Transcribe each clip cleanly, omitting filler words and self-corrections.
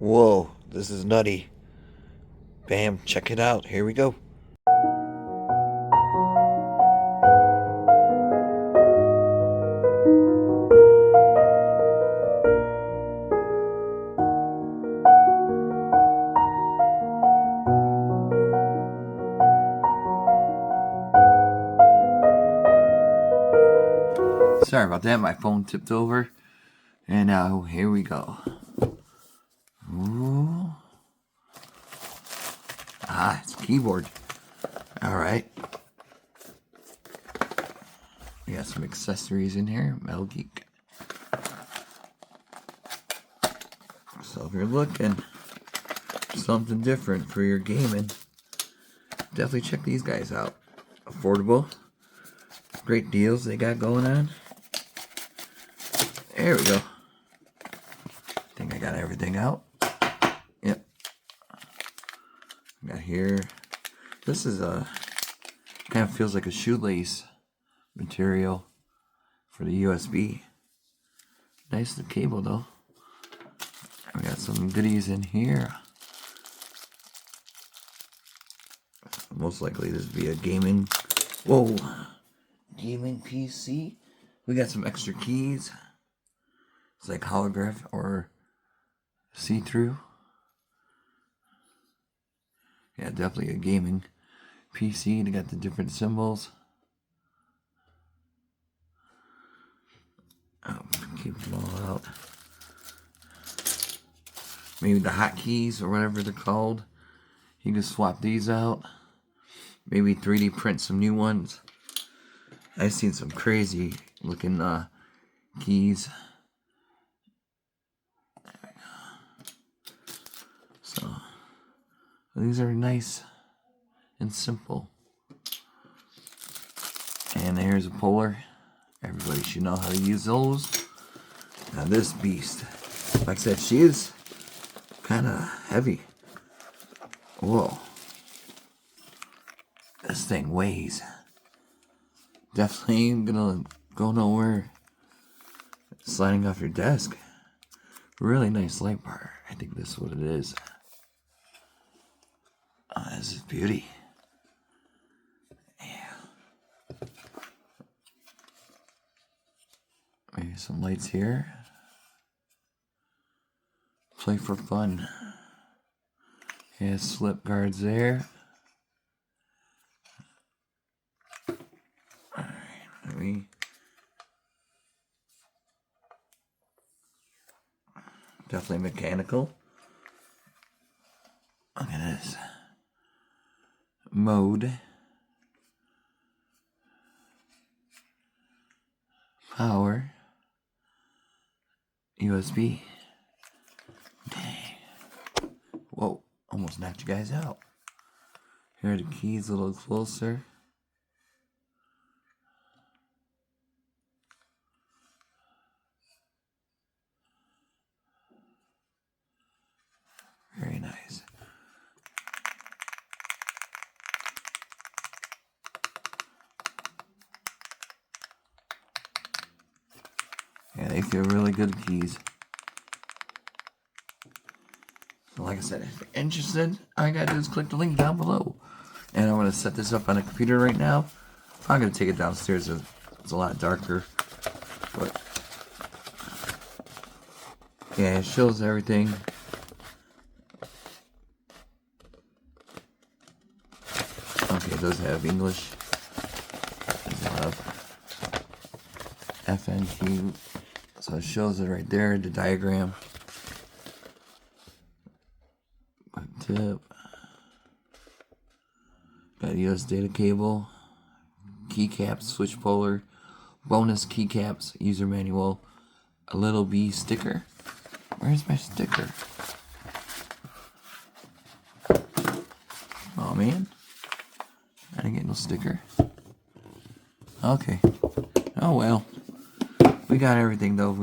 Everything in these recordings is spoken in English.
Whoa, this is nutty. Bam, check it out. Here we go. Sorry about that, my phone tipped over. And now, here we go. Ooh. Ah, it's a keyboard. Alright. We got some accessories in here. MelGeek. So if you're looking for something different for your gaming, definitely check these guys out. Affordable. Great deals they got going on. There we go. I think I got everything out. Yep. Got here. This is a kind of feels like a shoelace material for the USB. Nice the cable though. We got some goodies in here. Most likely this would be a gaming. Whoa. Gaming PC. We got some extra keys. It's like holograph or see-through. Yeah, definitely a gaming PC. They got the different symbols. Oh, keep them all out. Maybe the hotkeys or whatever they're called. You can swap these out. Maybe 3D print some new ones. I've seen some crazy looking keys. So these are nice and simple. And here's a puller. Everybody should know how to use those. Now this beast, like I said, she is kind of heavy. Whoa. This thing weighs. Definitely ain't gonna go nowhere sliding off your desk. Really nice light bar. I think this is what it is. Oh, this is beauty. Yeah. Maybe some lights here. Play for fun. Yeah, slip guards there. Alright, let me definitely mechanical. Look at this. Mode. Power. USB. Dang. Whoa, almost knocked you guys out. Here are the keys a little closer. Very nice. Yeah, they feel really good keys. So like I said, if you're interested, all you gotta do is click the link down below. And I'm gonna set this up on a computer right now. I'm gonna take it downstairs. It's a lot darker. But yeah, it shows everything. Okay, it does have English. It does have FNQ. So it shows it right there, the diagram. Quick tip. Got a US data cable. Keycaps, switch polar. Bonus keycaps, user manual. A little B sticker. Where's my sticker? Oh man. I didn't get no sticker. Okay. Oh well. We got everything though,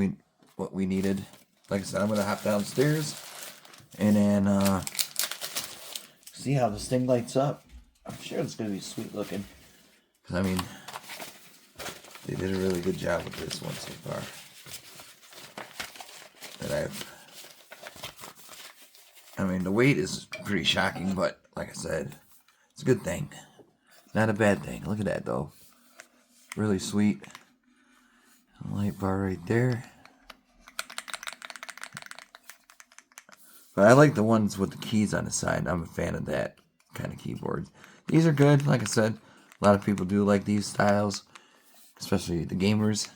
what we needed. Like I said, I'm gonna hop downstairs and then see how this thing lights up. I'm sure it's gonna be sweet looking. Cause I mean, they did a really good job with this one so far. That I've I mean, the weight is pretty shocking, but like I said, it's a good thing. Not a bad thing. Look at that, though. Really sweet. Light bar right there. But I like the ones with the keys on the side. I'm a fan of that kind of keyboard. These are good. Like I said, a lot of people do like these styles, especially the gamers,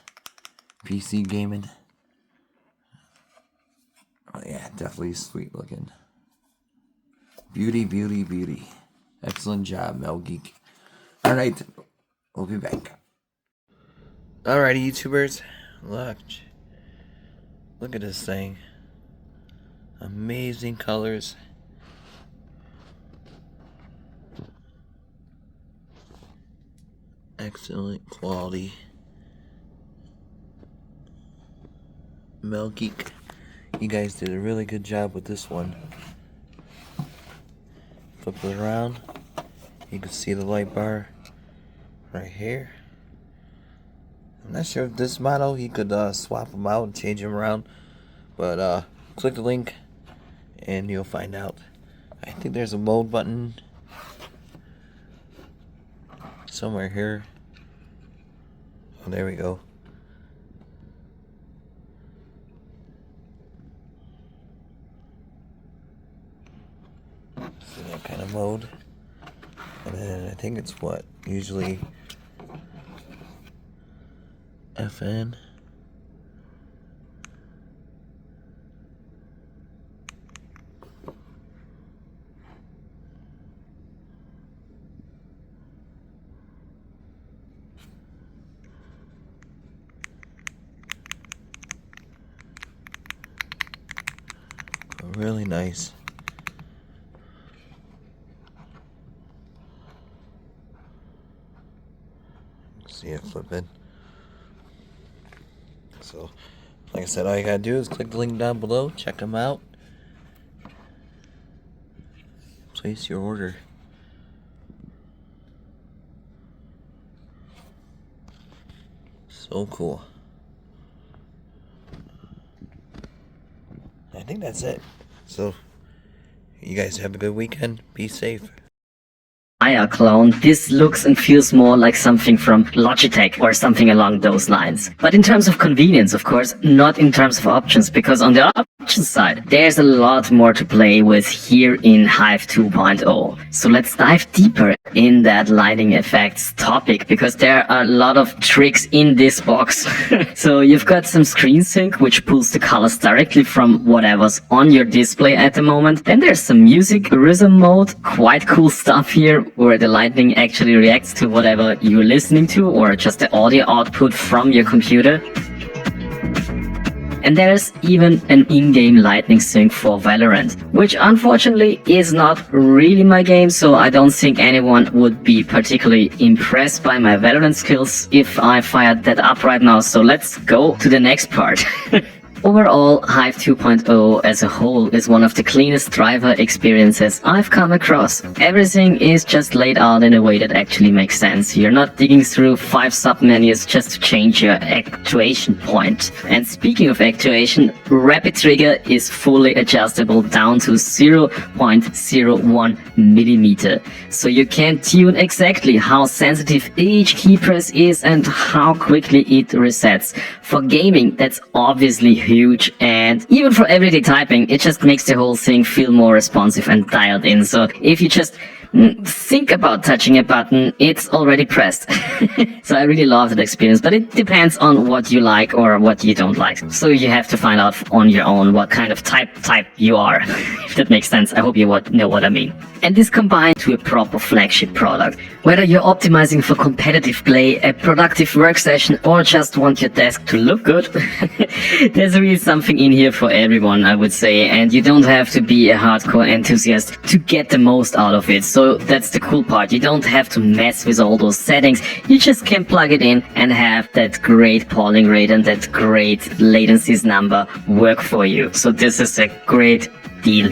PC gaming. Oh yeah, definitely sweet looking. Beauty, beauty, beauty. Excellent job, MelGeek. Alright, we'll be back. Alrighty, YouTubers. Look at this thing. Amazing colors. Excellent quality. MelGeek. You guys did a really good job with this one. Flip it around. You can see the light bar right here. I'm not sure if this model you could swap them out and change them around, but click the link and you'll find out. I think there's a mode button somewhere here. Oh, there we go. So that kind of mode. And then I think it's what? Usually FN. Really nice. See it flipping. So, like I said, all you gotta do is click the link down below, check them out, place your order. So cool. I think that's it. So, you guys have a good weekend. Be safe. Clone, this looks and feels more like something from Logitech or something along those lines. But in terms of convenience, of course, not in terms of options, because on the options side, there's a lot more to play with here in Hive 2.0. So let's dive deeper in that lighting effects topic, because there are a lot of tricks in this box. So you've got some screen sync, which pulls the colors directly from whatever's on your display at the moment. Then there's some music rhythm mode, quite cool stuff here, where the lighting actually reacts to whatever you're listening to, or just the audio output from your computer. And there's even an in-game lightning sync for Valorant, which unfortunately is not really my game, so I don't think anyone would be particularly impressed by my Valorant skills if I fired that up right now, so let's go to the next part. Overall, Hive 2.0 as a whole is one of the cleanest driver experiences I've come across. Everything is just laid out in a way that actually makes sense. You're not digging through 5 sub-menus just to change your actuation point. And speaking of actuation, Rapid Trigger is fully adjustable down to 0.01 millimeter. So you can tune exactly how sensitive each key press is and how quickly it resets. For gaming, that's obviously huge, and even for everyday typing, it just makes the whole thing feel more responsive and dialed in. So if you just think about touching a button, it's already pressed. So I really love that experience, but it depends on what you like or what you don't like. So you have to find out on your own what kind of type you are, if that makes sense. I hope you know what I mean. And this combined to a proper flagship product. Whether you're optimizing for competitive play, a productive work session, or just want your desk to look good, there's really something in here for everyone, I would say, and you don't have to be a hardcore enthusiast to get the most out of it. So that's the cool part. You don't have to mess with all those settings. You just can plug it in and have that great polling rate and that great latencies number work for you. So this is a great deal.